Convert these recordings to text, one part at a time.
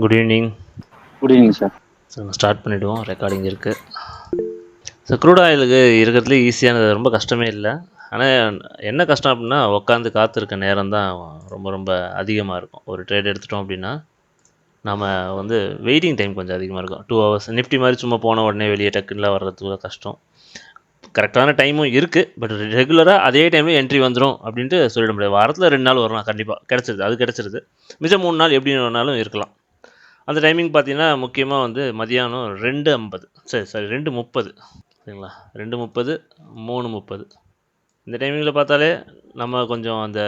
Good evening. Good evening sir. So நம்ம start பண்ணிவிடுவோம். Recording இருக்குது. ஸோ க்ரூட் ஆயிலுக்கு இருக்கிறதுலே ஈஸியானது, ரொம்ப கஷ்டமே இல்லை. ஆனால் என்ன கஷ்டம் அப்படின்னா, உட்காந்து காத்திருக்க நேரம் தான் ரொம்ப ரொம்ப அதிகமாக இருக்கும். ஒரு ட்ரேட் எடுத்துட்டோம் அப்படின்னா நம்ம வந்து வெயிட்டிங் டைம் கொஞ்சம் அதிகமாக இருக்கும். 2 hours. நிஃப்டி மாதிரி சும்மா போன உடனே வெளியே டக்குன்னு வர்றதுக்கு கஷ்டம். கரெக்டான டைமும் இருக்குது. பட் ரெகுலராக அதே டைமில் என்ட்ரி வந்துடும் அப்படின்ட்டு சொல்லிட முடியாது. வாரத்தில் 2 நாள் வரலாம், கண்டிப்பாக கிடச்சிருது. அது கிடச்சிருது. மிச்சம் 3 நாள் எப்படி வேணாலும் இருக்கலாம். அந்த டைமிங் பார்த்தீங்கன்னா முக்கியமாக வந்து மதியானம் 2:50, சரி 2:30, சரிங்களா, 2:30, 3:30 இந்த டைமிங்கில் பார்த்தாலே நம்ம கொஞ்சம் அந்த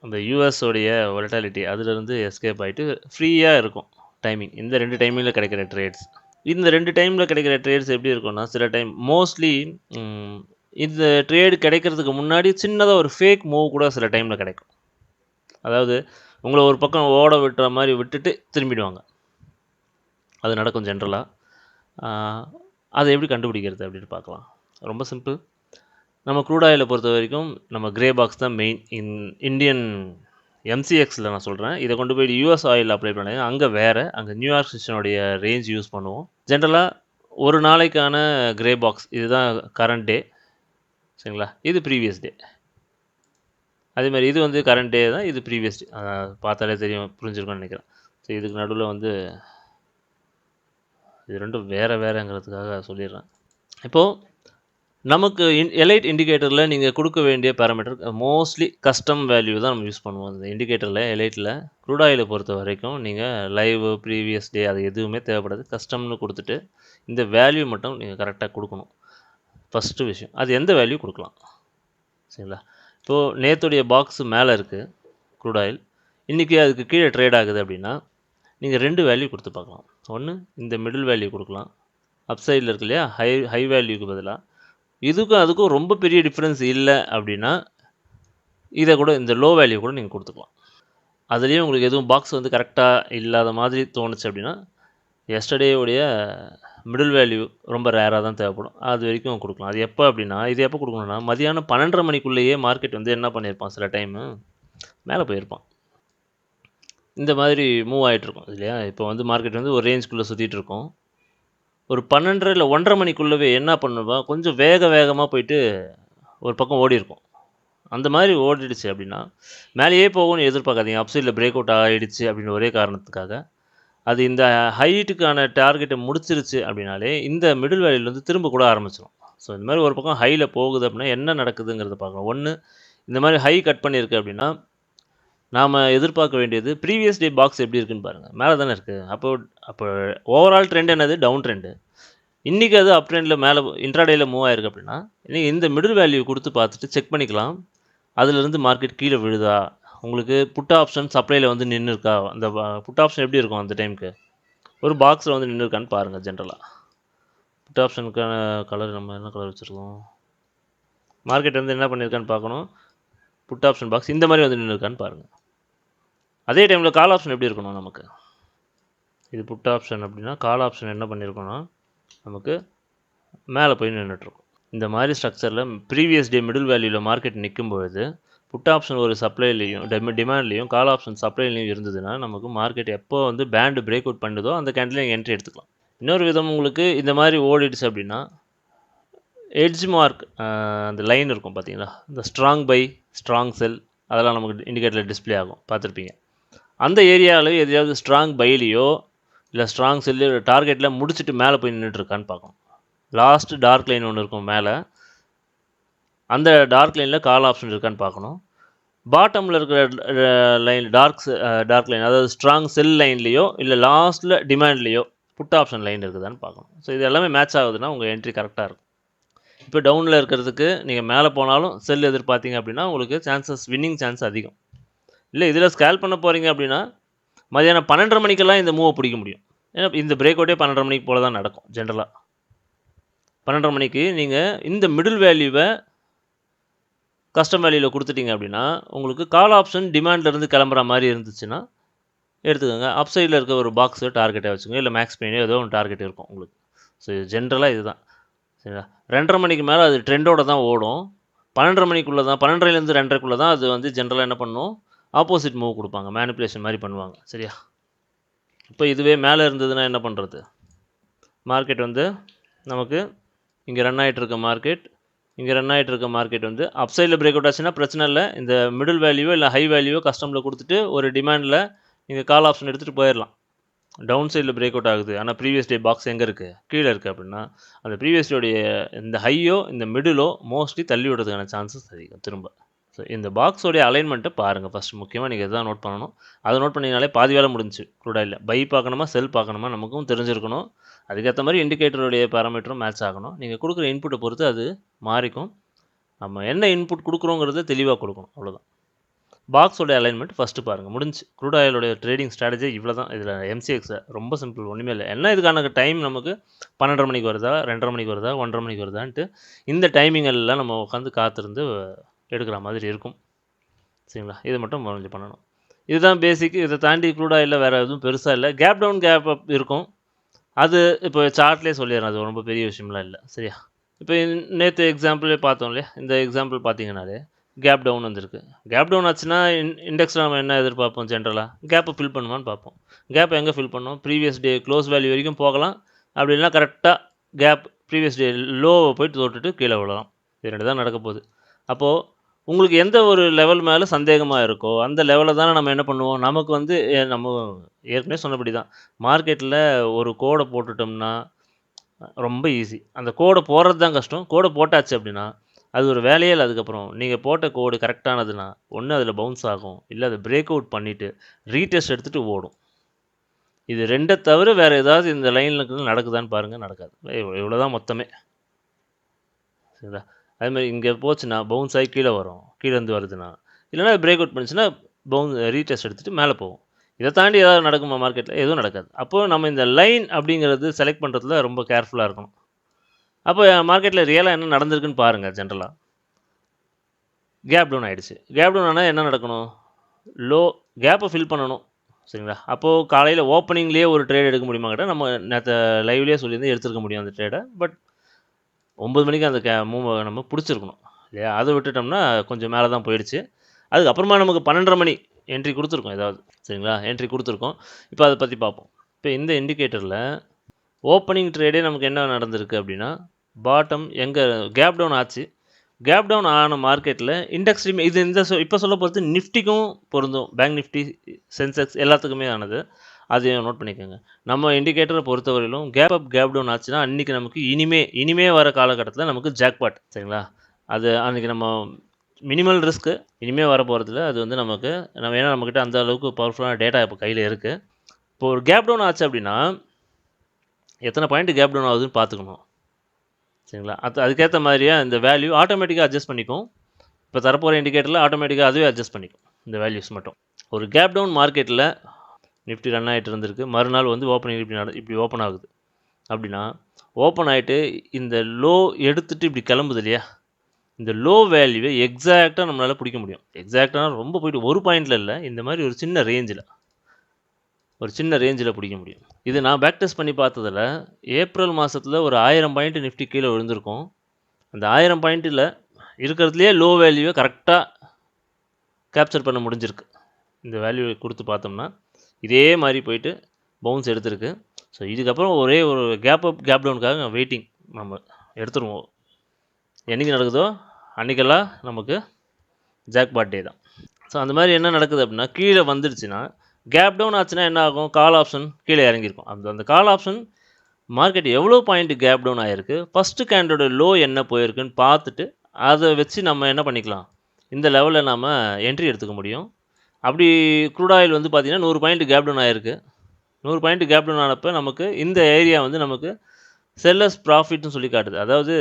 அந்த யூஎஸோடைய வொலட்டாலிட்டி அதிலிருந்து எஸ்கேப் ஆகிட்டு ஃப்ரீயாக இருக்கும் டைமிங். இந்த 2 டைமிங்கில் கிடைக்கிற ட்ரேட்ஸ், இந்த 2 டைமில் கிடைக்கிற ட்ரேட்ஸ் எப்படி இருக்கும்னா, சில டைம் மோஸ்ட்லி இந்த ட்ரேடு கிடைக்கிறதுக்கு முன்னாடி சின்னதாக ஒரு ஃபேக் மூவ் கூட சில டைமில் கிடைக்கும். அதாவது உங்களை ஒரு பக்கம் ஓட விட்டுற மாதிரி விட்டுட்டு திரும்பிடுவாங்க. அது நடக்கும் ஜென்ரலாக. அதை எப்படி கண்டுபிடிக்கிறது அப்படின்னு பார்க்கலாம். ரொம்ப சிம்பிள். நம்ம க்ரூட் ஆயிலை பொறுத்த வரைக்கும் நம்ம கிரே பாக்ஸ் தான் மெயின். இந்தியன் MCXயில் நான் சொல்கிறேன். இதை கொண்டு போய் US ஆயில் அப்ளை பண்ணுங்க. அங்கே வேறு, அங்கே நியூயார்க் செஷனுடைய ரேஞ்ச் யூஸ் பண்ணுவோம். ஜென்ரலாக ஒரு நாளைக்கான கிரே பாக்ஸ் இதுதான் கரண்ட் டே, சரிங்களா. இது ப்ரீவியஸ் டே. அதேமாதிரி இது வந்து கரண்ட் டே தான், இது ப்ரீவியஸ் டே. பார்த்தாலே தெரியும், புரிஞ்சிருக்கும்னு நினைக்கிறேன். ஸோ இதுக்கு நடுவில் வந்து இது ரெண்டும் வேறுங்கிறதுக்காக சொல்லிடுறேன். இப்போது நமக்கு எலைட் இண்டிகேட்டரில் நீங்கள் கொடுக்க வேண்டிய பேராமீட்டர் மோஸ்ட்லி கஸ்டம் வேல்யூ தான் நம்ம யூஸ் பண்ணுவோம். இந்த இண்டிகேட்டரில் எலைட்டில் க்ரூட் ஆயிலை பொறுத்த வரைக்கும் நீங்கள் லைவ் ப்ரீவியஸ் டே அது எதுவுமே தேவைப்படாது. கஸ்டம்னு கொடுத்துட்டு இந்த வேல்யூ மட்டும் நீங்கள் கரெக்டாக கொடுக்கணும். ஃபஸ்ட்டு விஷயம், அது எந்த வேல்யூ கொடுக்கலாம், சரிங்களா. இப்போது நேற்றுடைய பாக்ஸ் மேலே இருக்குது க்ரூட் ஆயில், இன்றைக்கி அதுக்கு கீழே ட்ரேட் ஆகுது அப்படின்னா நீங்கள் 2 வேல்யூ கொடுத்து பார்க்கலாம். ஒன்று இந்த மிடில் வேல்யூ கொடுக்கலாம், அப்சைடில் இருக்கு இல்லையா, ஹை வேல்யூக்கு பதிலாக. இதுக்கும் அதுக்கும் ரொம்ப பெரிய டிஃப்ரென்ஸ் இல்லை அப்படின்னா இதை கூட இந்த லோ வேல்யூ கூட நீங்கள் கொடுத்துக்கலாம். அதுலேயும் உங்களுக்கு எதுவும் பாக்ஸ் வந்து கரெக்டாக இல்லாத மாதிரி தோணுச்சு அப்படின்னா எஸ்டர்டேவுடைய மிடில் வேல்யூ ரொம்ப ரேராக தான் தேவைப்படும், அது வரைக்கும் கொடுக்கலாம். அது எப்போ அப்படின்னா, இது எப்போ கொடுக்கணும்னா மதியானம் 12:30 மணிக்குள்ளேயே மார்க்கெட் வந்து என்ன பண்ணியிருப்பான், சில டைமு மேலே போயிருப்பான். இந்த மாதிரி மூவ் ஆகிட்ருக்கும் இல்லையா. இப்போ வந்து மார்க்கெட் வந்து ஒரு ரேஞ்சுக்குள்ளே சுற்றிட்டு இருக்கும். ஒரு 12:30 இல்லை 1:30 மணிக்குள்ளவே என்ன பண்ணுவோம், கொஞ்சம் வேகமாக போயிட்டு ஒரு பக்கம் ஓடி இருக்கும். அந்த மாதிரி ஓடிடுச்சு அப்படின்னா மேலேயே போகும்னு எதிர்பார்க்காதீங்க. அப்சைடில் பிரேக் அவுட் ஆகிடுச்சு அப்படின்னு ஒரே காரணத்துக்காக அது இந்த ஹைட்டுக்கான டார்கெட்டை முடிச்சிருச்சு அப்படின்னாலே இந்த மிடில் வேல்யூலேருந்து திரும்ப கூட ஆரம்பிச்சிடும். ஸோ இந்த மாதிரி ஒரு பக்கம் ஹையில் போகுது அப்படின்னா என்ன நடக்குதுங்கிறத பார்க்கணும். ஒன்று, இந்த மாதிரி ஹை கட் பண்ணியிருக்கு அப்படின்னா நாம் எதிர்பார்க்க வேண்டியது ப்ரீவியஸ் டே பாக்ஸ் எப்படி இருக்குன்னு பாருங்கள். மேலே தானே இருக்குது. அப்போ ஓவரால் ட்ரெண்ட் என்னது, டவுன் ட்ரெண்டு. இன்றைக்கி அது அப் ட்ரெண்டில் மேலே இன்ட்ராடேயில் மூவ் ஆயிருக்கு அப்படின்னா இன்றைக்கி இந்த மிடில் வேல்யூ கொடுத்து பார்த்துட்டு செக் பண்ணிக்கலாம், அதிலிருந்து மார்க்கெட் கீழே விழுதா. உங்களுக்கு புட் ஆப்ஷன் சப்ளையில் வந்து நின்று இருக்கா, அந்த புட் ஆப்ஷன் எப்படி இருக்கும் அந்த டைமுக்கு, ஒரு பாக்ஸில் வந்து நின்று இருக்கான்னு பாருங்கள். ஜென்ரலாக புட் ஆப்ஷனுக்கான கலர் நம்ம என்ன கலர் வச்சுருக்கோம், மார்க்கெட் வந்து என்ன பண்ணியிருக்கான்னு பார்க்கணும். புட் ஆப்ஷன் பாக்ஸ் இந்த மாதிரி வந்து நின்று இருக்கான்னு பாருங்கள். அதே டைமில் கால் ஆப்ஷன் எப்படி இருக்கணும், நமக்கு இது புட் ஆப்ஷன் அப்படின்னா கால் ஆப்ஷன் என்ன பண்ணியிருக்கோன்னா நமக்கு மேலே போய் நின்றுட்டுருக்கும். இந்த மாதிரி ஸ்ட்ரக்சரில் ப்ரீவியஸ் டே மிடில் வேல்யூவில் மார்க்கெட் நிற்கும் பொழுது புட் ஆப்ஷன் ஒரு சப்ளைலையும் டிமாண்ட்லேயும் கால் ஆப்ஷன் சப்ளைலையும் இருந்ததுன்னா நமக்கு மார்க்கெட் எப்போ வந்து பேண்டு பிரேக் அவுட் பண்ணுதோ அந்த கேண்டில் நீங்கள் என்ட்ரி எடுத்துக்கலாம். இன்னொரு விதம், உங்களுக்கு இந்த மாதிரி ஓடிடுச்சு அப்படின்னா எட்ஜ் மார்க் அந்த லைன் இருக்கும் பார்த்தீங்களா, இந்த ஸ்ட்ராங் பை ஸ்ட்ராங் செல் அதெல்லாம் நமக்கு இண்டிகேட்டரில் டிஸ்பிளே ஆகும், பார்த்துருப்பீங்க. அந்த ஏரியாவில் எதையாவது ஸ்ட்ராங் பைலையோ இல்லை ஸ்ட்ராங் செல்லு டார்கெட்டில் முடிச்சுட்டு மேலே போய் நின்றுட்டுருக்கான்னு பார்க்கணும். லாஸ்ட்டு டார்க் லைன் ஒன்று இருக்கும் மேலே, அந்த டார்க் லைனில் கால் ஆப்ஷன் இருக்கான்னு பார்க்கணும். பாட்டமில் இருக்கிற லைன் டார்க் லைன், அதாவது ஸ்ட்ராங் செல் லைன்லேயோ இல்லை லாஸ்ட்டில் டிமாண்ட்லேயோ புட் ஆப்ஷன் லைன் இருக்குதான்னு பார்க்கணும். ஸோ இது எல்லாமே மேட்ச் ஆகுதுன்னா உங்கள் என்ட்ரி கரெக்டாக இருக்கும். இப்போ டவுனில் இருக்கிறதுக்கு நீங்கள் மேலே போனாலும் செல் எதிர்பார்த்தீங்க அப்படின்னா உங்களுக்கு வின்னிங் சான்ஸ் அதிகம். இல்லை இதில் ஸ்கேல் பண்ண போகிறீங்க அப்படின்னா மதியானம் 12:30 மணிக்கெல்லாம் இந்த மூவை பிடிக்க முடியும். ஏன்னா இந்த பிரேக் அவுட்டே 12:30 மணிக்கு போல் தான் நடக்கும். ஜென்ரலாக 12:30 மணிக்கு நீங்கள் இந்த மிடில் வேல்யூவை கஸ்டம் வேல்யூவில் கொடுத்துட்டீங்க அப்படின்னா உங்களுக்கு கால் ஆப்ஷன் டிமாண்ட்லேருந்து கிளம்புற மாதிரி இருந்துச்சுன்னா எடுத்துக்கோங்க. அப்சைடில் இருக்க ஒரு பாக்ஸு டார்கெட்டை வச்சுக்கோங்க, இல்லை மேக்ஸ் பெயினோ ஏதோ ஒன்று டார்கெட் இருக்கும் உங்களுக்கு. ஸோ இது ஜென்ரலாக இதுதான், சரிங்களா. 2:30 மணிக்கு மேலே அது ட்ரெண்டோடு தான் ஓடும். 12:30 மணிக்குள்ளே தான், 12:30லேருந்து 2:30க்குள்ளே தான் அது வந்து ஜென்ரலாக என்ன பண்ணும், ஆப்போசிட் மூவ் கொடுப்பாங்க, மேனிப்புலேஷன் மாதிரி பண்ணுவாங்க, சரியா. இப்போ இதுவே மேலே இருந்ததுன்னா என்ன பண்ணுறது? மார்க்கெட் வந்து நமக்கு இங்கே ரன் ஆகிட்டு இருக்க மார்க்கெட், இங்கே ரன் ஆகிட்டு இருக்க மார்க்கெட் வந்து அப் சைடில் பிரேக் அவுட் ஆச்சுன்னா பிரச்சனை இல்லை. இந்த மிடில் வேல்யூவோ இல்லை ஹை வேல்யூவோ கஸ்டமில் கொடுத்துட்டு ஒரு டிமாண்டில் நீங்கள் கால் ஆப்ஷன் எடுத்துகிட்டு போயிடலாம். டவுன் சைடில் பிரேக் அவுட் ஆகுது, ஆனால் ப்ரீவியஸ் டே பாக்ஸ் எங்கே இருக்குது? கீழே இருக்குது. அப்படின்னா அந்த ப்ரீவியஸ் டேடைய இந்த ஹையோ இந்த மிடிலோ மோஸ்ட்லி தள்ளி விடுறதுக்கான சான்சஸ் அதிகம் திரும்ப. ஸோ இந்த பாக்ஸோடைய அலைன்மெண்ட்டை பாருங்கள் ஃபஸ்ட். முக்கியமாக நீங்கள் எதாவது நோட் பண்ணணும். அதை நோட் பண்ணிங்கனாலே பாதி வேலை முடிஞ்சு. க்ரூடாயில் பை பார்க்கணுமா செல் பார்க்கணுமா நமக்கும் தெரிஞ்சிருக்கணும். அதுக்கேற்ற மாதிரி இண்டிகேட்டருடைய பேராமீட்டரும் மேட்ச் ஆகணும். நீங்கள் கொடுக்குற இன்புட்டை பொறுத்து அது மாறிக்கும். நம்ம என்ன இன்புட் கொடுக்குறோங்கிறத தெளிவாக கொடுக்கணும், அவ்வளோதான். பாக்ஸோட அலைன்மெண்ட் ஃபஸ்ட்டு பாருங்கள், முடிஞ்சு. க்ரூட் ஆயிலோடைய ட்ரேடிங் ஸ்ட்ராட்டஜி இவ்வளோ தான். இதில் எம்சிஎக்ஸை ரொம்ப சிம்பிள், ஒன்றுமே இல்லை. என்ன இதுக்கான டைம் நமக்கு 12:30 மணிக்கு வருதா, 2:30 மணிக்கு வருதா, 1:30 மணிக்கு வருதான்ட்டு இந்த டைமிங் எல்லாம் நம்ம உட்காந்து காத்திருந்து எடுக்கிற மாதிரி இருக்கும். சரிங்களா? இது மட்டும் கொஞ்சம் பண்ணணும். இதுதான் பேசிக். இதை தாண்டி க்ரூட் ஆயிலில் வேறு எதுவும் பெருசாக இல்லை. கேப் டவுன் கேப் அப் இருக்கும். அது இப்போ சார்ட்லேயே சொல்லிடுறேன், அது ரொம்ப பெரிய விஷயம்லாம் இல்லை. சரியா? இப்போ நேற்று எக்ஸாம்பிளே பார்த்தோம் இல்லையா? இந்த எக்ஸாம்பிள் பார்த்தீங்கன்னாலே கேப் டவுன் வந்திருக்கு. கேப் டவுன் ஆச்சுன்னா இண்டெக்ஸில் நம்ம என்ன எதிர்பார்ப்போம்? ஜென்ரலாக கேப்பை ஃபில் பண்ணுவான்னு பார்ப்போம். கேப்பை எங்கே ஃபில் பண்ணோம்? ப்ரீவியஸ் டே க்ளோஸ் வேல்யூ வரைக்கும் போகலாம். அப்படி இல்லைனா கரெக்டாக கேப் ப்ரீவியஸ் டே லோவை போயிட்டு தொட்டுட்டு கீழே விழலாம். இது ரெண்டு தான் நடக்க போகுது. அப்போது உங்களுக்கு எந்த ஒரு லெவல் மேலே சந்தேகமாக இருக்கோ அந்த லெவலில் தானே நம்ம என்ன பண்ணுவோம்? நமக்கு வந்து நம்ம ஏற்கனவே சொன்னபடி தான், மார்க்கெட்டில் ஒரு கோடை போட்டுட்டோம்னா ரொம்ப ஈஸி. அந்த கோடை போடுறது தான் கஷ்டம். கோடை போட்டாச்சு அப்படின்னா அது ஒரு வேலையே இல்லை. அதுக்கப்புறம் நீங்கள் போட்ட கோடு கரெக்டானதுன்னா ஒன்று அதில் பவுன்ஸ் ஆகும், இல்லை அதை பிரேக் அவுட் பண்ணிவிட்டு ரீடெஸ்ட் எடுத்துகிட்டு ஓடும். இது ரெண்டை தவிர வேறு ஏதாவது இந்த லைனில் நடக்குதான்னு பாருங்கள், நடக்காது. இவ்வளோ தான் மொத்தமே. சரிங்களா? அதுமாதிரி இங்கே போச்சுன்னா பவுன்ஸ் ஆகி கீழே வரும், கீழேருந்து வருதுன்னா, இல்லைனா பிரேக் அவுட் பண்ணிச்சுன்னா ரீடெஸ்ட் எடுத்துகிட்டு மேலே போகும். இதை தாண்டி ஏதாவது நடக்குமா மார்க்கெட்டில்? எதுவும் நடக்காது. அப்போது நம்ம இந்த லைன் அப்படிங்கிறது செலக்ட் பண்ணுறதுல ரொம்ப கேர்ஃபுல்லாக இருக்கணும். அப்போ மார்க்கெட்டில் ரியலாக என்ன நடந்திருக்குன்னு பாருங்கள். ஜென்ரலாக கேப் டவுன் ஆகிடுச்சு. கேப் டவுன் ஆனால் என்ன நடக்கணும்? லோ கேப்பை ஃபில் பண்ணணும். சரிங்களா? அப்போது காலையில் ஓப்பனிங்லேயே ஒரு ட்ரேட் எடுக்க முடியுமா கேட்டால் நம்ம நேற்று லைவ்லேயே சொல்லியிருந்து எடுத்துருக்க முடியும் அந்த ட்ரேடை. பட் 9 மணிக்கு அந்த மூவை நம்ம பிடிச்சிருக்கணும் இல்லையா? அதை விட்டுட்டோம்னா கொஞ்சம் மேலே தான் போயிடுச்சு. அதுக்கப்புறமா நமக்கு 12:30 மணி என்ட்ரி கொடுத்துருக்கோம் ஏதாவது. சரிங்களா? என்ட்ரி கொடுத்துருக்கோம். இப்போ அதை பற்றி பார்ப்போம். இப்போ இந்த இண்டிகேட்டரில் ஓப்பனிங் ட்ரேடே நமக்கு என்ன நடந்திருக்கு அப்படின்னா, பாட்டம் எங்கே கேப் டவுன் ஆச்சு. கேப் டவுன் ஆன மார்க்கெட்டில் இண்டெக்ஸ் இது இந்த இப்போ சொல்ல போகிறது நிஃப்டிக்கும் பொருந்தும். பேங்க் நிஃப்டி, சென்செக்ஸ் எல்லாத்துக்குமே ஆனது. அதையும் நோட் பண்ணிக்கோங்க. நம்ம இண்டிகேட்டரை பொறுத்தவரையிலும் கேப் அப் கேப் டவுன் ஆச்சுன்னா அன்றைக்கி நமக்கு இனிமே வர காலகட்டத்தில் நமக்கு ஜாக்பாட். சரிங்களா? அது அன்றைக்கி நம்ம மினிமல் ரிஸ்க்கு, இனிமேல் வர போகிறதுல அது வந்து நமக்கு ஏன்னா நம்மக்கிட்ட அந்த அளவுக்கு பவர்ஃபுல்லான டேட்டா இப்போ கையில் இருக்குது. இப்போ ஒரு கேப் டவுன் ஆச்சு அப்படின்னா எத்தனை பாயிண்ட் கேப் டவுன் ஆகுதுன்னு பார்த்துக்கணும். சரிங்களா? அதுக்கேற்ற மாதிரியா இந்த வேல்யூ ஆட்டோமேட்டிக்காக அட்ஜஸ்ட் பண்ணிக்கும். இப்போ தரப்போகிற இண்டிகேட்டரில் ஆட்டோமேட்டிக்காக அதுவே அட்ஜஸ்ட் பண்ணிக்கும் இந்த வேல்யூஸ் மட்டும். ஒரு கேப் டவுன் மார்க்கெட்டில் நிஃப்டி ரன் ஆகிட்டு இருந்திருக்கு. மறுநாள் வந்து ஓப்பனிங் இப்படி ஓப்பன் ஆகுது அப்படின்னா, ஓப்பன் ஆகிட்டு இந்த லோ எடுத்துகிட்டு இப்படி கிளம்புது இல்லையா? இந்த லோ வேல்யூவை எக்ஸாக்டாக நம்மளால் பிடிக்க முடியும். எக்ஸாக்டாக ரொம்ப போய்ட்டு ஒரு பாயிண்டில் இல்லை, இந்த மாதிரி ஒரு சின்ன ரேஞ்சில் பிடிக்க முடியும். இது நான் பேக் டெஸ்ட் பண்ணி பார்த்ததில் ஏப்ரல் மாதத்தில் ஒரு 1000 பாயிண்ட் நிஃப்டி கீழே விழுந்திருக்கும். அந்த 1000 பாயிண்ட்டில் இருக்கிறதுலையே லோ வேல்யூவை கரெக்டாக கேப்சர் பண்ண முடிஞ்சிருக்கு. இந்த வேல்யூவை கொடுத்து பார்த்தோம்னா இதே மாதிரி போயிட்டு பவுன்ஸ் எடுத்திருக்கு. ஸோ இதுக்கப்புறம் ஒரே ஒரு கேப் டவுனுக்காக வெயிட்டிங். நம்ம எடுத்துருவோம். என்றைக்கு நடக்குதோ அன்றைக்கெல்லாம் நமக்கு ஜாக்பாட் டே தான். ஸோ அந்த மாதிரி என்ன நடக்குது அப்படின்னா, கீழே வந்துடுச்சுன்னா கேப் டவுன் ஆச்சுன்னா என்ன ஆகும்? கால் ஆப்ஷன் கீழே இறங்கியிருக்கும். அந்த கால் ஆப்ஷன் மார்க்கெட் எவ்வளோ பாயிண்ட் கேப் டவுன் ஆகிருக்கு, ஃபஸ்ட்டு கேண்டோட லோ என்ன போயிருக்குன்னு பார்த்துட்டு அதை வச்சு நம்ம என்ன பண்ணிக்கலாம், இந்த லெவலில் நம்ம என்ட்ரி எடுத்துக்க முடியும். அப்படி க்ரூட் ஆயில் வந்து பார்த்திங்கன்னா 100 பாயிண்ட் கேப் டவுன் ஆகிருக்கு. 100 பாயிண்ட் கேப் டவுன் ஆனப்போ நமக்கு இந்த ஏரியா வந்து நமக்கு செல்லர்ஸ் ப்ராஃபிட்னு சொல்லி காட்டுது. அதாவது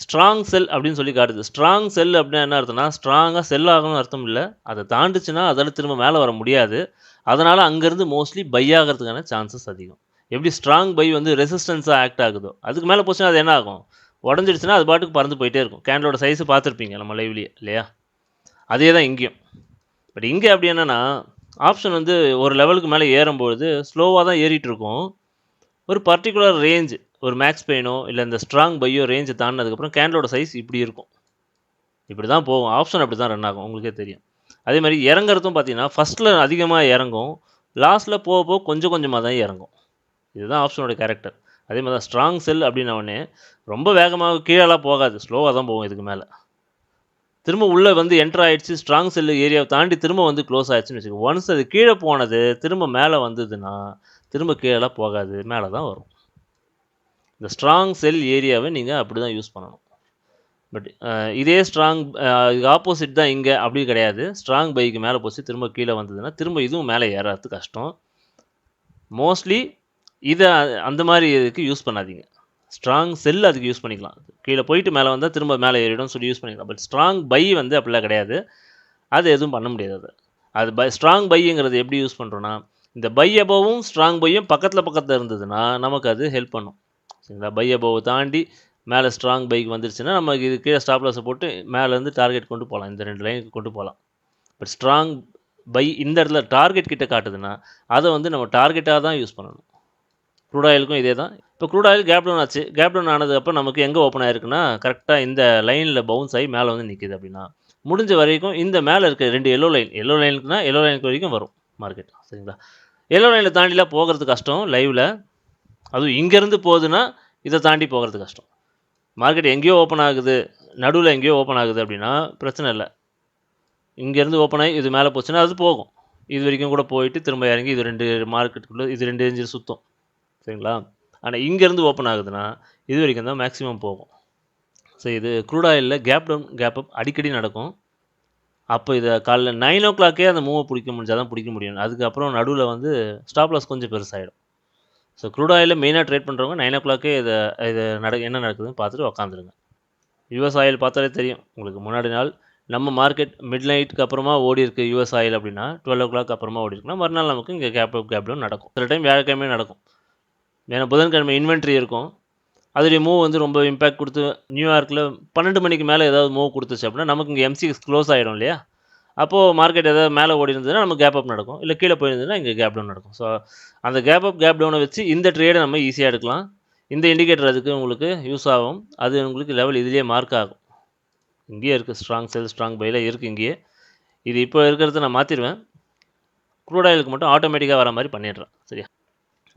ஸ்ட்ராங் செல் அப்படின்னு சொல்லி காட்டுது. ஸ்ட்ராங் செல் அப்படின்னா என்ன அர்த்தம்னா, ஸ்ட்ராங்காக செல் ஆகணும்னு அர்த்தம் இல்லை. அதை தாண்டிச்சுன்னா அதில் திரும்ப மேலே வர முடியாது. அதனால் அங்கேருந்து மோஸ்ட்லி பை ஆகிறதுக்கான சான்சஸ் அதிகம். எப்படி ஸ்ட்ராங் பை வந்து ரெசிஸ்டன்ஸாக ஆக்ட் ஆகுதோ, அதுக்கு மேலே போச்சுன்னா அது என்ன ஆகும்? உடஞ்சிடுச்சுன்னா அது பாட்டுக்கு பறந்து போயிட்டே இருக்கும். கேண்டலோட சைஸு பார்த்துருப்பீங்க நம்ம லைவ்லேயே இல்லையா? அதே தான் இங்கேயும். பட் இங்கே அப்படி என்னென்னா, ஆப்ஷன் வந்து ஒரு லெவலுக்கு மேலே ஏறும்பொழுது ஸ்லோவாக தான் ஏறிட்டுருக்கும். ஒரு பர்டிகுலர் ரேஞ்சு, ஒரு மேக்ஸ் பெயினோ இல்லை இந்த ஸ்ட்ராங் பையோ ரேஞ்சை தாண்டினதுக்கப்புறம் கேண்டலோட சைஸ் இப்படி இருக்கும். இப்படி தான் போகும். ஆப்ஷன் அப்படி தான் ரன் ஆகும், உங்களுக்கே தெரியும். அதே மாதிரி இறங்குறதும் பார்த்தீங்கன்னா ஃபஸ்ட்டில் அதிகமாக இறங்கும். லாஸ்ட்டில் போக போக கொஞ்சம் கொஞ்சமாக தான் இறங்கும். இதுதான் ஆப்ஷனோட கேரக்டர். அதே மாதிரி தான் ஸ்ட்ராங் செல் அப்படின்ன உடனே ரொம்ப வேகமாக கீழெல்லாம் போகாது, ஸ்லோவாக தான் போகும். இதுக்கு மேலே திரும்ப உள்ளே வந்து என்டர் ஆகிடுச்சு, ஸ்ட்ராங் செல்லு ஏரியாவை தாண்டி திரும்ப வந்து க்ளோஸ் ஆகிடுச்சுன்னு வச்சுக்கோங்க. ஒன்ஸ் அது கீழே போனது திரும்ப மேலே வந்ததுன்னா திரும்ப கீழெல்லாம் போகாது, மேலே தான் வரும். இந்த ஸ்ட்ராங் செல் ஏரியாவை நீங்கள் அப்படி தான் யூஸ் பண்ணணும். பட் இதே ஸ்ட்ராங் ஆப்போசிட் தான் இங்கே, அப்படி கிடையாது. ஸ்ட்ராங் பைக்கு மேலே போச்சு திரும்ப கீழே வந்ததுன்னா திரும்ப இதுவும் மேலே ஏறாது கஷ்டம். மோஸ்ட்லி இதை அந்த மாதிரி இதுக்கு யூஸ் பண்ணாதீங்க. ஸ்ட்ராங் செல் அதுக்கு யூஸ் பண்ணிக்கலாம். கீழே போயிட்டு மேலே வந்தால் திரும்ப மேலே ஏறிடும் சொல்லி யூஸ் பண்ணிக்கலாம். பட் ஸ்ட்ராங் பை வந்து அப்படிலாம் கிடையாது, அது எதுவும் பண்ண முடியாது. அது ஸ்ட்ராங் பைங்கிறது எப்படி யூஸ் பண்ணுறோன்னா, இந்த பை அபோவும் ஸ்ட்ராங் பையும் பக்கத்தில் இருந்ததுன்னா நமக்கு அது ஹெல்ப் பண்ணும். சரிங்களா? பை அபோவை தாண்டி மேலே ஸ்ட்ராங் பைக் வந்துருச்சுன்னா நமக்கு இது கீழே ஸ்டாப் லாஸை போட்டு மேலேருந்து டார்கெட் கொண்டு போகலாம், இந்த 2 லைனுக்கு கொண்டு போகலாம். பட் ஸ்ட்ராங் பை இந்த இடத்துல டார்கெட் கிட்ட காட்டுதுன்னா அதை வந்து நம்ம டார்கெட்டாக தான் யூஸ் பண்ணணும். க்ரூட் ஆயிலுக்கும் இதே தான். இப்போ க்ரூட் ஆயில் கேப் டவுன் ஆச்சு, கேப் டவுன் ஆனது அப்போ நமக்கு எங்கே ஓப்பன் ஆயிருக்குன்னா கரெக்டாக இந்த லைனில் பவுன்ஸ் ஆகி மேலே வந்து நிற்கிது. அப்படின்னா முடிஞ்ச வரைக்கும் இந்த மேலே இருக்க 2 எல்லோ லைனுக்குனா எல்லோ லைனுக்கு வரைக்கும் வரும் மார்க்கெட். சரிங்களா? எல்லோ லைனில் தாண்டிலாம் போகிறது கஷ்டம் லைவில். அதுவும் இங்கேருந்து போகுதுன்னா இதை தாண்டி போகிறது கஷ்டம். மார்க்கெட் எங்கேயோ ஓப்பன் ஆகுது, நடுவில் எங்கேயோ ஓப்பன் ஆகுது அப்படின்னா பிரச்சனை இல்லை. இங்கேருந்து ஓப்பன் ஆகி இது மேலே போச்சுன்னா அது போகும். இது வரைக்கும் கூட போயிட்டு திரும்ப இறங்கி இது 2 மார்க்கெட்டுக்குள்ளே இது 2 ரேஞ்சு சுற்றும். சரிங்களா? ஆனால் இங்கேருந்து ஓப்பன் ஆகுதுன்னா இது வரைக்கும் தான் மேக்ஸிமம் போகும். ஸோ இது க்ரூட் ஆயிலில் கேப் டவுன் கேப் அப் அடிக்கடி நடக்கும். அப்போ இதை காலைல 9 o'clock அந்த மூவை பிடிக்க முடிஞ்சால் தான் பிடிக்க முடியும். அதுக்கப்புறம் நடுவில் வந்து ஸ்டாப் லாஸ் கொஞ்சம் பெருசாகிடும். ஸோ க்ரூட் ஆயிலில் மெயினாக ட்ரேட் பண்ணுறவங்க 9 o'clock இதை என்ன நடக்குதுன்னு பார்த்துட்டு உக்காந்துருங்க. யூஎஸ் ஆயில் பார்த்தாலே தெரியும் உங்களுக்கு. முன்னாடி நாள் நம்ம மார்க்கெட் மிட் நைட்டுக்கு அப்புறமா ஓடி இருக்குது யூஎஸ் ஆயில் அப்படின்னா 12 o'clock அப்புறமா ஓடி இருக்குன்னா மறுநாள் நமக்கு இங்கே கேப் டவுன் நடக்கும். சில டைம் வியாழக்கிழமையும் நடக்கும். ஏன்னா புதன்கிழமை இன்வென்ட்ரி இருக்கும், அதோடைய மூவ் வந்து ரொம்ப இம்பேக்ட் கொடுத்து நியூயார்க்கில் 12 மணிக்கு மேலே ஏதாவது மூவ் கொடுத்துச்சு அப்படின்னா நமக்கு இங்கே எம்சிஎக்ஸ் க்ளோஸ் ஆகிடும் இல்லையா? அப்போது மார்க்கெட் ஏதாவது மேலே ஓடி இருந்ததுன்னா நமக்கு கேப் அப் நடக்கும், இல்லை கீழே போயிருந்ததுன்னா இங்கே கேப் டவுன் நடக்கும். ஸோ அந்த கேப் அப் கேப் டவுனை வச்சு இந்த ட்ரேடை நம்ம ஈஸியாக எடுக்கலாம். இந்த இண்டிகேட்டர் அதுக்கு உங்களுக்கு யூஸ் ஆகும். அது உங்களுக்கு லெவல் இதுலேயே மார்க் ஆகும். இங்கேயே இருக்குது ஸ்ட்ராங் செல் ஸ்ட்ராங் பையில் இருக்குது இங்கேயே. இது இப்போ இருக்கிறத நான் மாற்றிடுவேன். க்ரூட் ஆயிலுக்கு மட்டும் ஆட்டோமேட்டிக்காக வர மாதிரி பண்ணிடுறேன். சரியா?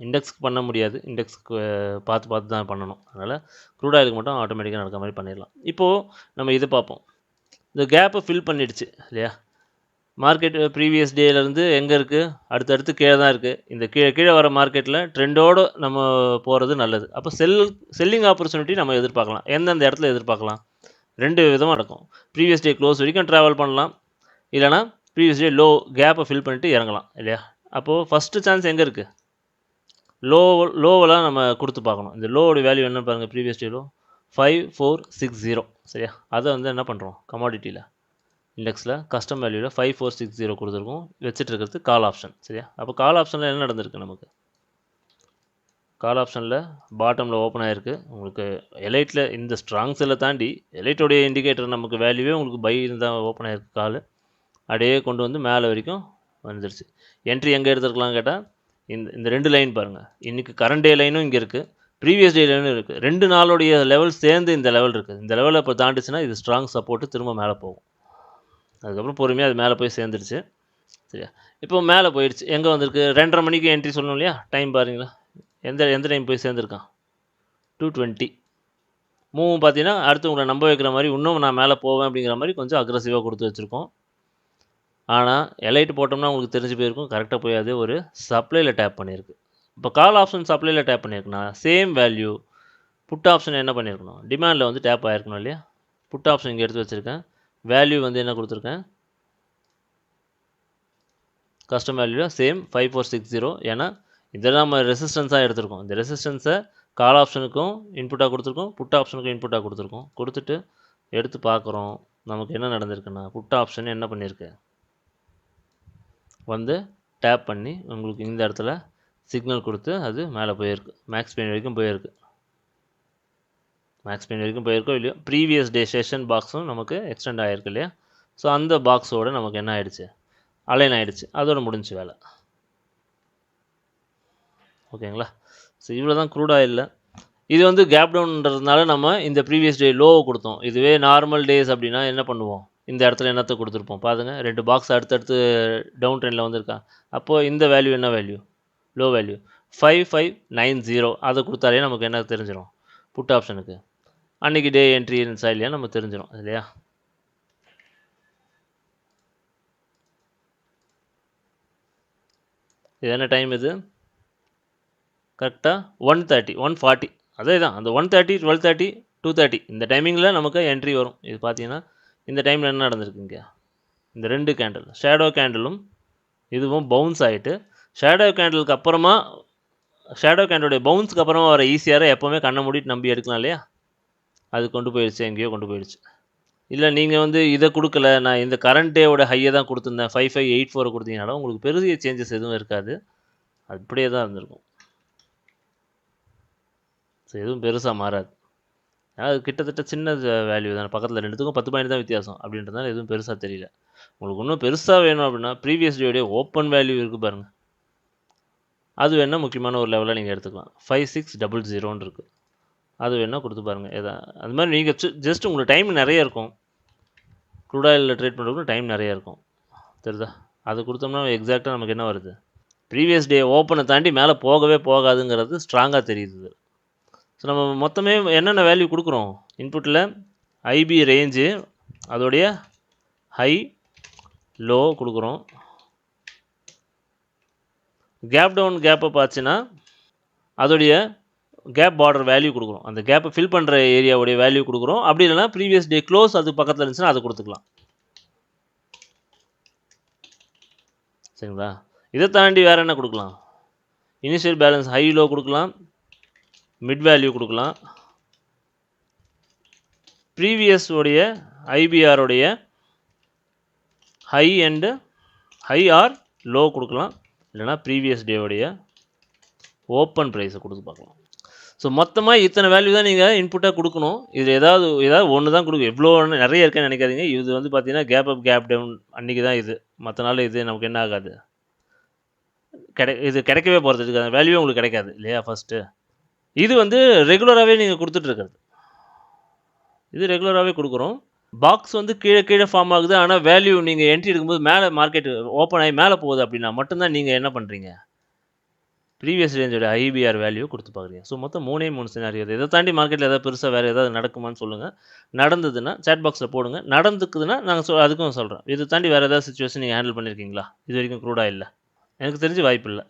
இண்டெக்ஸ்க்கு பண்ண முடியாது, இண்டெக்ஸ்க்கு பார்த்து தான் பண்ணணும். அதனால் க்ரூட் ஆயிலுக்கு மட்டும் ஆட்டோமேட்டிக்காக நடக்கிற மாதிரி பண்ணிடலாம். இப்போது நம்ம இது பார்ப்போம். இந்த கேப்பை ஃபில் பண்ணிடுச்சு இல்லையா? மார்க்கெட் ப்ரீவியஸ் டேலேருந்து எங்கே இருக்குது, அடுத்தடுத்து கீழே தான் இருக்குது. இந்த கீழே வர மார்க்கெட்டில் ட்ரெண்டோடு நம்ம போகிறது நல்லது. அப்போ செல்லிங் ஆப்பர்ச்சுனிட்டி நம்ம எதிர்பார்க்கலாம். எந்தெந்த இடத்துல எதிர்பார்க்கலாம்? 2 விதமாக நடக்கும். ப்ரீவியஸ் டே க்ளோஸ் வரைக்கும் ட்ராவல் பண்ணலாம், இல்லைனா ப்ரீவியஸ் டே லோ கேப்பை ஃபில் பண்ணிட்டு இறங்கலாம் இல்லையா? அப்போது ஃபஸ்ட்டு சான்ஸ் எங்கே இருக்குது? லோவெல்லாம் நம்ம கொடுத்து பார்க்கணும். இந்த லோவோட வேல்யூ என்ன பாருங்கள், ப்ரீவியஸ் டே லோ 5460. சரியா? அதை வந்து என்ன பண்ணுறோம், கமாடிட்டியில் இண்டெக்ஸில் கஸ்டம் வேல்யூவில் 5460 கொடுத்துருக்கோம். வச்சுட்டு இருக்கிறது கால் ஆப்ஷன். சரியா? அப்போ கால் ஆப்ஷனில் என்ன நடந்திருக்கு? நமக்கு கால் ஆப்ஷனில் பாட்டமில் ஓப்பன் ஆகிருக்கு. உங்களுக்கு எலைட்டில் இந்த ஸ்ட்ராங் செல்லை தாண்டி எலைட்டோடைய இண்டிகேட்டர் நமக்கு வேல்யூவே உங்களுக்கு பை இருந்தால் ஓப்பன் ஆகிருக்கு. கால் அப்படியே கொண்டு வந்து மேலே வரைக்கும் வந்துடுச்சு. என்ட்ரி எங்கே எடுத்துருக்கலாம் கேட்டால் இந்த 2 லைன் பாருங்கள். இன்றைக்கி கரண்ட் டே லைனும் இங்கே இருக்குது, ப்ரீவியஸ் டே லைனும் இருக்குது. 2 நாளுடைய லெவல் சேர்ந்து இந்த லெவல் இருக்குது. இந்த லெவலில் இப்போ தாண்டிச்சுன்னா இது ஸ்ட்ராங் சப்போர்ட்டு திரும்ப மேலே போகும். அதுக்கப்புறம் பொறுமையாக அது மேலே போய் சேர்ந்துருச்சு. சரியா? இப்போ மேலே போயிடுச்சு. எங்கே வந்திருக்கு? 2:30 மணிக்கு என்ட்ரி சொல்லணும் இல்லையா? டைம் பாருங்களா, எந்த டைம் போய் சேர்ந்துருக்கான்? 2:20. மூவும் பார்த்தீங்கன்னா அடுத்து உங்களை நம்ப வைக்கிற மாதிரி இன்னும் நான் மேலே போவேன் அப்படிங்கிற மாதிரி கொஞ்சம் அக்ரெசிவாக கொடுத்து வச்சுருக்கோம். ஆனால் எலைட் போட்டோம்னா உங்களுக்கு தெரிஞ்சு போயிருக்கும், கரெக்டாக போய் அது ஒரு சப்ளையில் டேப் பண்ணியிருக்கு. இப்போ கால் ஆப்ஷன் சப்ளையில் டேப் பண்ணியிருக்குன்னா சேம் வேல்யூ புட் ஆப்ஷன் என்ன பண்ணியிருக்கணும், டிமாண்டில் வந்து டேப் ஆகிருக்கணும் இல்லையா? புட் ஆப்ஷன் இங்கே எடுத்து வச்சுருக்கேன். வேல்யூ வந்து என்ன கொடுத்துருக்கேன், கஸ்டம் வேல்யூவில் சேம் 5460. ஏன்னா இதெல்லாம் நம்ம ரெசிஸ்டன்ஸாக எடுத்திருக்கோம். இந்த ரெசிஸ்டன்ஸை கால் ஆப்ஷனுக்கும் இன்புட்டாக கொடுத்துருக்கோம், புட் ஆப்ஷனுக்கும் இன்புட்டாக கொடுத்துருக்கோம். கொடுத்துட்டு எடுத்து பார்க்குறோம் நமக்கு என்ன நடந்திருக்குன்னா, புட் ஆப்ஷன் என்ன பண்ணியிருக்கு, வந்து டேப் பண்ணி உங்களுக்கு இந்த இடத்துல சிக்னல் கொடுத்து அது மேலே போயிருக்கு. மேக்ஸ் பெயின் வரைக்கும் போயிருக்கு. மேக்ஸ் பெயின் வரைக்கும் போயிருக்கோ இல்லையோ, ப்ரீவியஸ் டே செஷன் பாக்ஸும் நமக்கு எக்ஸ்டெண்ட் ஆகிருக்கு இல்லையா? ஸோ அந்த பாக்ஸோடு நமக்கு என்ன ஆகிடுச்சு, அலைன் ஆகிடுச்சு. அதோட முடிஞ்சு வேலை. ஓகேங்களா? ஸோ இவ்வளோ தான் க்ரூட் ஆயிலில். இது வந்து கேப் டவுன்றதுனால நம்ம இந்த ப்ரீவியஸ் டே லோவை கொடுத்தோம். இதுவே நார்மல் டேஸ் அப்படின்னா என்ன பண்ணுவோம், இந்த இடத்துல என்னத்தை கொடுத்துருப்போம் பாருங்க, 2 பாக்ஸ் அடுத்தடுத்து டவுன் ட்ரெண்டில் வந்திருக்கா. அப்போது இந்த வேல்யூ என்ன வேல்யூ? Low value 5590. அதை கொடுத்தாலே நமக்கு என்ன தெரிஞ்சிடும்? புட் ஆப்ஷனுக்கு அன்றைக்கி டே என்ட்ரி இருந்துச்சா இல்லையா நம்ம தெரிஞ்சிடும் இல்லையா. இது என்ன டைம்? இது கரெக்டாக 1:30 1:40. அதே தான், அந்த 1:30 12:30 2:30 இந்த டைமிங்கில் நமக்கு என்ட்ரி வரும். இது பார்த்தீங்கன்னா இந்த டைமில் என்ன நடந்திருக்குங்க, இந்த 2 கேண்டில் ஷேடோ கேண்டிலும் இதுவும் பவுன்ஸ் ஆகிட்டு, ஷேடோ கேண்டிலுக்கு அப்புறமா ஷேடோ கேண்டோடைய பவுன்ஸுக்கு அப்புறமா வர ஈஸியாக எப்போவுமே கண்ணை மூடிட்டு நம்பி எடுக்கலாம் இல்லையா. அது கொண்டு போயிடுச்சு, எங்கேயோ கொண்டு போயிடுச்சு. இல்லை நீங்கள் வந்து இதை கொடுக்கல, நான் இந்த கரண்ட் டேவோட ஹையை தான் கொடுத்துருந்தேன் 5584 கொடுத்தீங்கனாலும் உங்களுக்கு பெரிய சேஞ்சஸ் எதுவும் இருக்காது, அப்படியே தான் இருந்திருக்கும். ஸோ எதுவும் பெருசாக மாறாது. அது கிட்டத்தட்ட சின்ன வேல்யூ தான், பக்கத்தில் ரெண்டுத்துக்கும் 10 பாயிண்ட் தான் வித்தியாசம். அப்படின்றதுனால எதுவும் பெருசாக தெரியல. உங்களுக்கு இன்னும் பெருசாக வேணும் அப்படின்னா ப்ரீவியஸ் டேயோடைய ஓப்பன் வேல்யூ இருக்குது பாருங்கள், அது வேணால் முக்கியமான ஒரு லெவலில் நீங்கள் எடுத்துக்கலாம். 5600 இருக்குது, அது வேணால் கொடுத்து பாருங்கள். எதா அது மாதிரி நீங்கள் ஜஸ்ட் உங்களுக்கு டைம் நிறைய இருக்கும், க்ரூட் ஆயிலில் ட்ரேட் பண்ணுறதுக்கு டைம் நிறைய இருக்கும், தெரியுதா. அது கொடுத்தோம்னா எக்ஸாக்டாக நமக்கு என்ன வருது, ப்ரீவியஸ் டே ஓப்பனை தாண்டி மேலே போகவே போகாதுங்கிறது ஸ்ட்ராங்காக தெரியுது. ஸோ நம்ம மொத்தமே என்னென்ன வேல்யூ கொடுக்குறோம் இன்புட்டில், ஐபி ரேஞ்சு அதோடைய ஹை லோ கொடுக்குறோம், கேப் டவுன் கேப்பை பார்த்துன்னா அதோடைய கேப் பார்டர் வேல்யூ கொடுக்குறோம், அந்த கேப்பை ஃபில் பண்ணுற ஏரியாவுடைய வேல்யூ கொடுக்குறோம். அப்படி இல்லைனா ப்ரீவியஸ் டே க்ளோஸ் அது பக்கத்தில் இருந்துச்சுன்னா அதை கொடுத்துக்கலாம், சரிங்களா. இதை தாண்டி வேறு என்ன கொடுக்கலாம், இனிஷியல் பேலன்ஸ் ஹை லோ கொடுக்கலாம், மிட் வேல்யூ கொடுக்கலாம், ப்ரீவியஸ் உடைய ஐபிஆருடைய high and high or low கொடுக்கலாம், இல்லைனா ப்ரீவியஸ் டேவுடைய ஓப்பன் ப்ரைஸை கொடுத்து பார்க்கலாம். ஸோ மொத்தமாக இத்தனை வேல்யூ தான் நீங்கள் இன்புட்டாக கொடுக்கணும். இது ஏதாவது ஒன்று தான் கொடுக்கும், எவ்வளோ நிறைய இருக்குன்னு நினைக்காதீங்க. இது வந்து பார்த்தீங்கன்னா கேப் அப் கேப் டவுன் அன்றைக்கி தான் இது, மற்ற நாள் இது நமக்கு என்ன ஆகாது, இது கிடைக்கவே போகிறதுக்கு அந்த வேல்யூவே உங்களுக்கு கிடைக்காது இல்லையா. ஃபஸ்ட்டு இது வந்து ரெகுலராகவே நீங்கள் கொடுத்துட்ருக்கிறது, இது ரெகுலராகவே கொடுக்குறோம். பாக்ஸ் வந்து கீழே கீழே ஃபார்ம் ஆகுது, ஆனால் வேல்யூ நீங்கள் என்ட்ரி எடுக்கும்போது மேலே மார்க்கெட் ஓப்பன் ஆகி மேலே போகுது அப்படின்னா மட்டும்தான் நீங்கள் என்ன பண்ணுறீங்க, ப்ரீவியஸ் ரேஞ்சோட ஐபிஆர் வேல்யூ கொடுத்து பார்க்குறீங்க. ஸோ மொத்தம் 3 சினாரியோ. இதை தாண்டி மார்க்கெட்டில் ஏதாவது பெருசாக வேறு ஏதாவது நடக்குமான்னு சொல்லுங்கள். நடந்ததுன்னா சேட் பாக்ஸில் போடுங்க, நடந்துக்குதுன்னா நாங்கள் அதுக்கும் சொல்கிறேன். இதை தாண்டி வேறு ஏதாவது சுச்சுவேஷன் நீங்கள் ஹேண்டில் பண்ணியிருக்கீங்களா இது வரைக்கும் க்ரூடாக இல்லை? எனக்கு தெரிஞ்சு வாய்ப்பு இல்லை,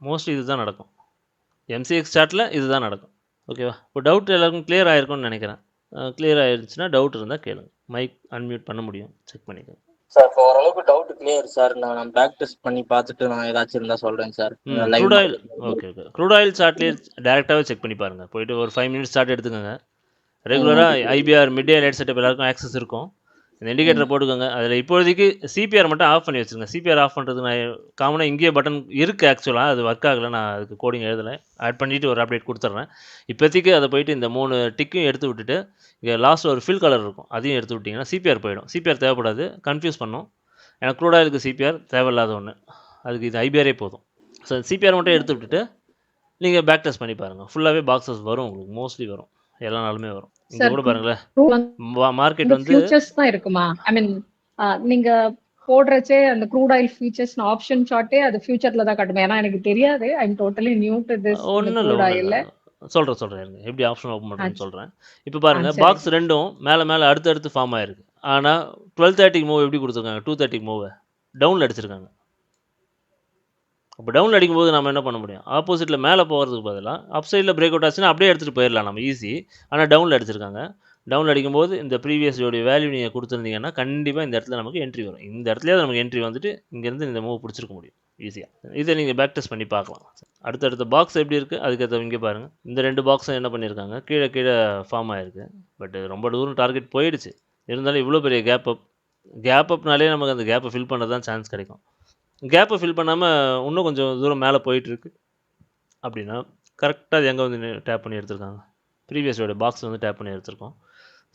மோஸ்ட்லி இது தான் நடக்கும். எம்சிஎக்ஸ் சார்ட்டில் இது தான் நடக்கும். ஓகேவா. இப்போ டவுட் எல்லாருக்கும் கிளியர் ஆகிருக்கும்னு நினைக்கிறேன். கிளியர் ஆகிடுச்சுன்னா டவுட் இருந்தால் கேளுங்க, மைக் அன்மியூட் பண்ண முடியும், செக் பண்ணிக்கோங்க. சார் இப்போ ஓரளவுக்கு டவுட் கிளியர் சார். நான் பேக் டெஸ்ட் பண்ணி பார்த்துட்டு நான் ஏதாச்சும் இருந்தால் சொல்கிறேன் sir. Crude oil okay crude oil சார்ட்லேயே டேரெக்டாகவே செக் பண்ணி பாருங்கள். போயிட்டு ஒரு 5 மினிட்ஸ் சார்ட் எடுத்துக்கோங்க. ரெகுலராக ஐபிஆர் மிட் டே லைட் செட்டப் எல்லாருக்கும் ஆக்சஸ் இருக்கும். இந்த இண்டிகேட்டரை போட்டுக்கோங்க. அதில் இப்போதைக்கு சிபிஆர் மட்டும் ஆஃப் பண்ணி வச்சுருங்க. சிபிஆர் ஆஃப் பண்ணுறதுக்கு நான் காமனாக இங்கேயே பட்டன் இருக்குது, ஆக்சுவலாக அது ஒர்க் ஆகலை, நான் அதுக்கு கோடிங் எழுதலை. ஆட் பண்ணிவிட்டு ஒரு அப்டேட் கொடுத்துட்றேன். இப்போதைக்கு அதை போயிட்டு இந்த 3 டிக்கையும் எடுத்து விட்டுட்டு இங்கே லாஸ்ட்டில் ஒரு ஃபில் கலர் இருக்கும், அதையும் எடுத்து விட்டிங்கன்னா சிபிஆர் போயிடும். சிபிஆர் தேவைப்படாது, கன்ஃபியூஸ் பண்ணும். எனக்கு க்ரூட் ஆயிலுக்கு சிபிஆர் தேவையில்லாத ஒன்று, அதுக்கு இது ஐபிஆரே போதும். ஸோ சிபிஆர் மட்டும் எடுத்து விட்டுட்டு நீங்கள் பேக் டெஸ்ட் பண்ணி பாருங்கள். ஃபுல்லாகவே பாக்ஸஸ் வரும் உங்களுக்கு, மோஸ்ட்லி வரும், எல்லா நாளுமே வரும். இங்க கூட பாருங்களேன், மார்க்கெட் வந்து ஃபியூச்சர்ஸ் தான் இருக்குமா? ஐ மீன் நீங்க போடுறச்சே அந்த க்ரூட் ஆயில் ஃபியூச்சர்ஸ் ஆப்ஷன் சார்ட்டே அது ஃபியூச்சர்ல தான் காட்டுமா? ஏன்னா எனக்கு தெரியாது, ஐ அம் டோட்டலி நியூ டு திஸ். ஒன்றும் இல்லை, சொல்கிறேன் எப்படி ஆப்ஷன் ஓப்பன் பண்ணுறேன்னு சொல்கிறேன். இப்போ பாருங்கள், பாக்ஸ் ரெண்டும் மேலே அடுத்தடுத்து ஃபார்ம் ஆயிருக்கு. ஆனால் 12:30 மூவ் எப்படி கொடுத்துருக்காங்க, 2:30 மூவை டவுனில் அடிச்சிருக்காங்க. அப்போ டவுனில் அடிக்கும்போது நம்ம என்ன பண்ண முடியும், ஆப்போசிட்டில் மேலே போகிறதுக்கு பதிலாக அப் சைடில் பிரேக் அவுட் ஆச்சுன்னா அப்படியே எடுத்துகிட்டு போயிடலாம் நம்ம, ஈஸி. ஆனால் டவுனில் அடிச்சிருக்காங்க. டவுனில் அடிக்கும்போது இந்த ப்ரீவியஸோடைய வேல்யூ நீங்கள் கொடுத்துருந்தீங்கன்னா கண்டிப்பாக இந்த இடத்துல நமக்கு என்ட்ரி வரும். இந்த இடத்துலேயே நமக்கு என்ட்ரி வந்துட்டு இங்கேருந்து இந்த மூவ் பிடிச்சிருக்க முடியும் ஈஸியாக. இதை நீங்கள் பேக் டெஸ்ட் பண்ணி பார்க்கலாம். அடுத்தடுத்த பாக்ஸ் எப்படி இருக்குது அதுக்கேற்ற இங்கே பாருங்கள். இந்த 2 பாக்ஸும் என்ன பண்ணியிருக்காங்க, கீழே ஃபார்ம் ஆகிருக்கு. பட் ரொம்ப தூரம் டார்கெட் போயிடுச்சு. இருந்தாலும் இவ்வளோ பெரிய கேப் அப்னாலே நமக்கு அந்த கேப்பை ஃபில் பண்ண தான் சான்ஸ் கிடைக்கும். கேப்பை ஃபில் பண்ணாமல் இன்னும் கொஞ்சம் தூரம் மேலே போயிட்டுருக்கு அப்படின்னா கரெக்டாக அது எங்கே வந்து டேப் பண்ணி எடுத்துருக்காங்க, ப்ரீவியஸோட பாக்ஸ் வந்து டேப் பண்ணி எடுத்துருக்கோம்.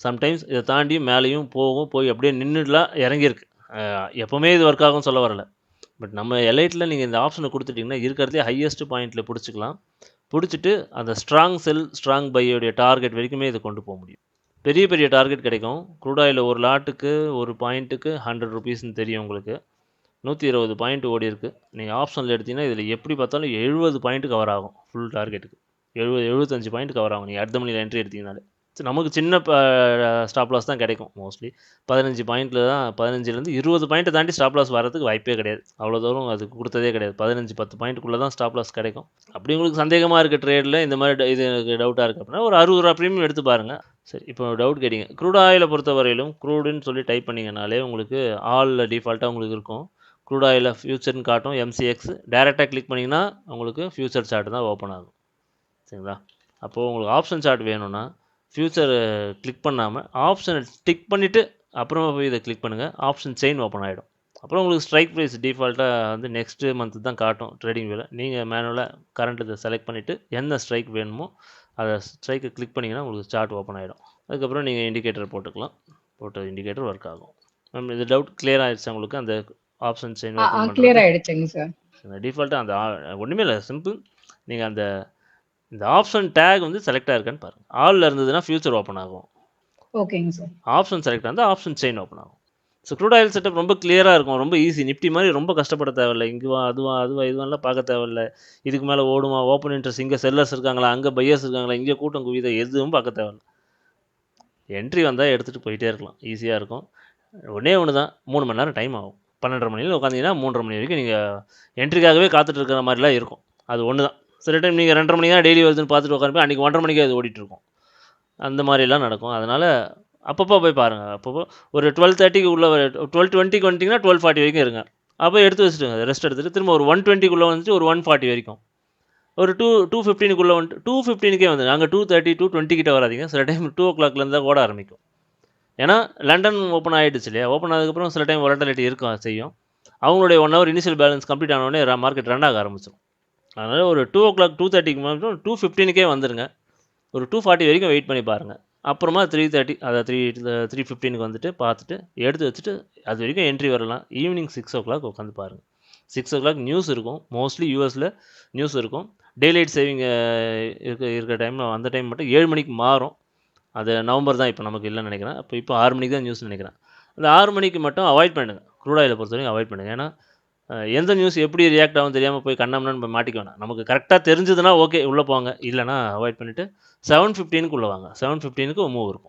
சம்டைம்ஸ் இதை தாண்டி மேலேயும் போய் அப்படியே நின்றுலாம் இறங்கியிருக்கு. எப்போவுமே இது ஒர்க் ஆகும்னு சொல்ல வரல. பட் நம்ம எலைட்டில் நீங்கள் இந்த ஆப்ஷனை கொடுத்துட்டிங்கன்னா இருக்கிறதே ஹையஸ்ட் பாயிண்ட்டில் பிடிச்சிக்கலாம். பிடிச்சிட்டு அந்த ஸ்ட்ராங் செல் ஸ்ட்ராங் பையோடைய டார்கெட் வரைக்குமே இதை கொண்டு போக முடியும். பெரிய பெரிய டார்கெட் கிடைக்கும். க்ரூட் ஆயில் ஒரு லாட்டுக்கு ஒரு பாயிண்ட்டுக்கு 100 ருபீஸ்ன்னு தெரியும் உங்களுக்கு. 120 பாயிண்ட் ஓடி இருக்கு. நீங்கள் ஆப்ஷனில் எடுத்தீங்கன்னா இதில் எப்படி பார்த்தாலும் 70 பாயிண்ட் கவர் ஆகும். ஃபுல் டார்கெட்டுக்கு 75 பாயிண்ட் கவர் ஆகும் நீங்கள் அடுத்த மணியில் என்ட்ரி எடுத்தீங்கனாலே. நமக்கு சின்ன ஸ்டாப் லாஸ் தான் கிடைக்கும். மோஸ்ட்லி 15 பாயிண்ட்டில் தான் 15லேருந்து 20 பாயிண்ட்டை தாண்டி ஸ்டாப் லாஸ் வரதுக்கு வாய்ப்பே கிடையாது. அவ்வளோ தூரம் அதுக்கு கொடுத்ததே கிடையாது. 15-10 பாயிண்ட்டுக்குள்ளே தான் ஸ்டாப் லாஸ் கிடைக்கும். அப்படி உங்களுக்கு சந்தேகமாக இருக்க ட்ரேடில் இந்த மாதிரி இது எனக்கு டவுட்டாக இருக்குது அப்படின்னா ஒரு 60 ரூபா ப்ரீமியம் எடுத்து பாருங்கள். சரி, இப்போ டவுட் கேட்டிங்க. க்ரூட் ஆயிலை பொறுத்த வரையிலும் க்ரூடுன்னு சொல்லி டைப் பண்ணிங்கனாலே உங்களுக்கு ஆலில் டிஃபால்ட்டாக உங்களுக்கு இருக்கும். க்ரூட் ஆயிலை ஃபியூச்சர்னு காட்டும், எம்சிஎக்ஸ். டேரெக்டாக கிளிக் பண்ணிங்கன்னா உங்களுக்கு ஃபியூச்சர் சார்ட் தான் ஓப்பன் ஆகும். சரிங்களா? அப்போது உங்களுக்கு ஆப்ஷன் சார்ட் வேணும்னா ஃபியூச்சர் கிளிக் பண்ணாமல் ஆப்ஷனை டிக் பண்ணிவிட்டு அப்புறமா போய் இதை கிளிக் பண்ணுங்கள். ஆப்ஷன் செயின் ஓப்பன் ஆகிடும். அப்புறம் உங்களுக்கு ஸ்ட்ரைக் ப்ரைஸ் டிஃபால்ட்டாக வந்து நெக்ஸ்ட்டு மந்த்து தான் காட்டும் ட்ரேடிங் வேலை. நீங்கள் மேனுவலாக கரண்ட் இதை செலக்ட் பண்ணிவிட்டு என்ன ஸ்ட்ரைக் வேணுமோ அதை ஸ்ட்ரைக்கை கிளிக் பண்ணிங்கன்னா உங்களுக்கு சார்ட் ஓப்பன் ஆகிடும். அதுக்கப்புறம் நீங்கள் இண்டிகேட்டர் போட்டுக்கலாம். போட்டு இண்டிகேட்டர் ஒர்க் ஆகும். மேம், இது டவுட் கிளியர் ஆகிடுச்சு உங்களுக்கு? அந்த ஆப்ஷன் செயின் ஓப்பன் கிளியர் ஆயிடுச்சுங்க சார். டிஃபால்ட்டாக அந்த ஒன்றுமே இல்லை, சிம்பிள். நீங்கள் அந்த இந்த ஆப்ஷன் டேக் வந்து செலக்ட் ஆயிருக்கான்னு பாருங்கள். ஆலில் இருந்ததுன்னா ஃபியூச்சர் ஓப்பன் ஆகும். ஓகேங்க சார். ஆப்ஷன் செலக்ட் இருந்தால் ஆப்ஷன் செயின் ஓப்பன் ஆகும். ஸோ க்ரூட் ஆயில் செட்டப் ரொம்ப கிளியராக இருக்கும், ரொம்ப ஈஸி. நிஃப்டி மாதிரி ரொம்ப கஷ்டப்பட தேவையில்லை. இங்குவா அதுவா இதுவெல்லாம் பார்க்க தேவையில்லை. இதுக்கு மேலே ஓடுமா, ஓப்பன் இன்ட்ரெஸ்ட், இங்கே செல்லர்ஸ் இருக்காங்களா, அங்கே பையர்ஸ் இருக்காங்களா, இங்கே கூட்டம் குவித, எதுவும் பார்க்க தேவையில்லை. என்ட்ரி வந்தால் எடுத்துகிட்டு போயிட்டே இருக்கலாம், ஈஸியாக இருக்கும். ஒன்று தான் 3 மணி நேரம் டைம் ஆகும். 12:30 மணியில் உட்காந்திங்கன்னா 3:30 மணி வரைக்கும் நீங்கள் என்ட்ரிக்காகவே காத்துட்டு இருக்கிற மாதிரிலாம் இருக்கும். அது ஒன்று தான். சில டைம் நீங்கள் 2:30 மணி தான் டெய்லி வருதுன்னு பார்த்துட்டு உட்காந்து அன்றைக்கி 1:30 மணிக்கே அது ஓடிட்டுருக்கும். அந்த மாதிரிலாம் நடக்கும். அதனால் அப்பப்போ போய் பாருங்கள். அப்பப்போ ஒரு 12:30க்கு உள்ள 12:20க்கு வந்துட்டிங்கன்னா 12:40 வரைக்கும் இருங்க. அப்போ எடுத்து வச்சுட்டுங்க, ரெஸ்ட் எடுத்துகிட்டு திரும்ப ஒரு 1:20க்குள்ளே வந்துட்டு ஒரு 1:40 வரைக்கும், ஒரு 2:15க்குள்ளே வந்துட்டு 2:15க்கே வந்து நாங்கள் 2:30 2:20 கிட்ட வராதிங்க. சில டைம் 2 o'clockலேருந்து தான் ஓட ஆரம்பிக்கும். ஏன்னா லண்டன் ஓப்பன் ஆகிடுச்சு இல்லையா? ஓப்பன் ஆனதுக்கப்புறம் சில டைம் வாலட்டிலிட்டி இருக்கும் செய்யும். அவங்களுடைய 1 hour இனிஷியல் பேலன்ஸ் கம்ப்ளீட் ஆனோடனே மார்க்கெட் ரன் ஆக ஆரம்பிச்சிடும். அதனால் ஒரு 2 o'clock 2:30க்கு மட்டும் 2:15க்கே வந்துடுங்க. ஒரு 2:40 வரைக்கும் வெயிட் பண்ணி பாருங்கள். அப்புறமா 3:30 அதை 3:15க்கு வந்துட்டு பார்த்துட்டு எடுத்து வச்சுட்டு அது வரைக்கும் என்ட்ரி வரலாம். ஈவினிங் 6 o'clock உட்காந்து பாருங்கள். 6 o'clock நியூஸ் இருக்கும். மோஸ்ட்லி யூஎஸில் நியூஸ் இருக்கும். டேலைட் சேவிங் இருக்கிற டைமில் அந்த டைம் மட்டும் 7 மணிக்கு மாறும். அது நவம்பர் தான் இப்போ நமக்கு இல்லைன்னு நினைக்கிறேன். இப்போ 6 மணிக்கு தான் நியூஸ் நினைக்கிறேன். அந்த 6 மணிக்கு மட்டும் அவாய்ட் பண்ணுங்கள். க்ரூட் ஆயிலை பொறுத்த வரைக்கும் அவாய்ட் பண்ணுங்கள். ஏன்னா எந்த நியூஸ் எப்படி ரியாக்ட் ஆகும் தெரியாமல் போய் கண்ணம்னு போய் மாட்டிக்க வேணாம். நமக்கு கரெக்டாக தெரிஞ்சதுன்னா ஓகே உள்ளே போங்க, இல்லைனா அவாய்ட் பண்ணிவிட்டு 7:15க்கு உள்ளே வாங்க. 7:15க்கு மூவ் இருக்கும்.